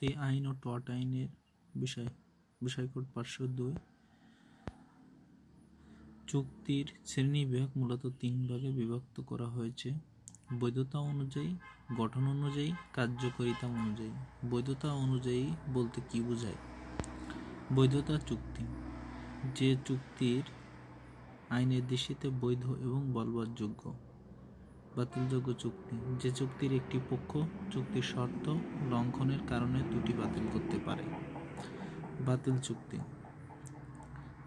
চুক্তি আইন ও টর্ট আইনের বিষয়কোড 502। চুক্তির শ্রেণীবিভাগ মূলত 3 ভাগে বিভক্ত করা হয়েছে: বৈধতা অনুযায়ী, গঠন অনুযায়ী, কার্যকারিতা অনুযায়ী। বৈধতা অনুযায়ী বলতে কি বোঝায়? বৈধতা চুক্তি যে চুক্তির আইনের দৃষ্টিতে বৈধ এবং বলবৎযোগ্য। বাতিলযোগ্য চুক্তি যে চুক্তির একটি পক্ষ চুক্তির শর্ত লঙ্ঘনের কারণে দুটি বাতিল করতে পারে। বাতিল চুক্তি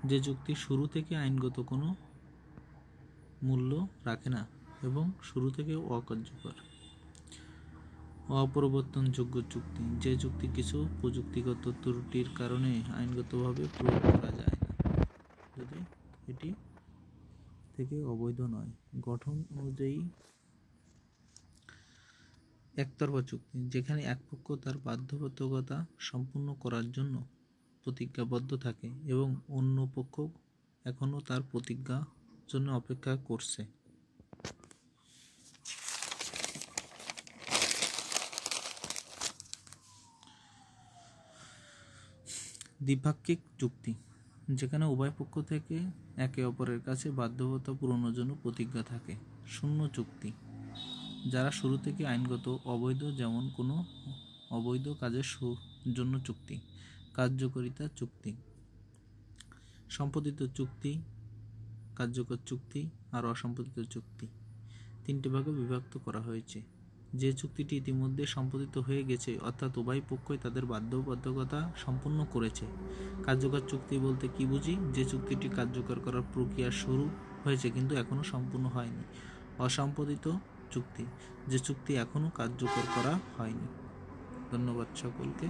যে চুক্তি শুরু থেকে আইনগত কোনো মূল্য রাখে না এবং শুরু থেকে অকার্যকর। অপরিবর্তনযোগ্য চুক্তি যে চুক্তি কিছু প্রযুক্তিগত ত্রুটির কারণে আইনগতভাবে প্রয়োগ করা যায় না, যদি এটি থেকে অবৈধ নয়। গঠন অনুযায়ী একতরফা চুক্তি যেখানে এক পক্ষ তার বাধ্যবাধকতা সম্পূর্ণ করার জন্য প্রতিজ্ঞাবদ্ধ থাকে এবং অন্য পক্ষ এখনো তার প্রতিজ্ঞার জন্য অপেক্ষা করছে। দ্বিপাক্ষিক চুক্তি যেখানে উভয় পক্ষ থেকে একে অপরের কাছে বাধ্যবাধকতা পূরণের জন্য প্রতিজ্ঞা থাকে। শূন্য চুক্তি যারা শুরু থেকে আইনগত অবৈধ, যেমন কোনো অবৈধ কাজের জন্য চুক্তি। কার্যকারিতা চুক্তি সম্পাদিত চুক্তি, কার্যকর চুক্তি আর অসম্পাদিত চুক্তি 3টে ভাগে বিভক্ত করা হয়েছে। যে চুক্তিটি ইতিমধ্যে সম্পাদিত হয়ে গেছে, অর্থাৎ উভয় পক্ষই তাদের বাধ্যবাধকতা সম্পূর্ণ করেছে। কার্যকর চুক্তি বলতে কি বুঝি? যে চুক্তিটি কার্যকর করার প্রক্রিয়া শুরু হয়েছে কিন্তু এখনো সম্পূর্ণ হয়নি। অসম্পাদিত চুক্তি যে চুক্তি এখনো কার্যকর করা হয়নি। ধন্যবাদ সকলকে।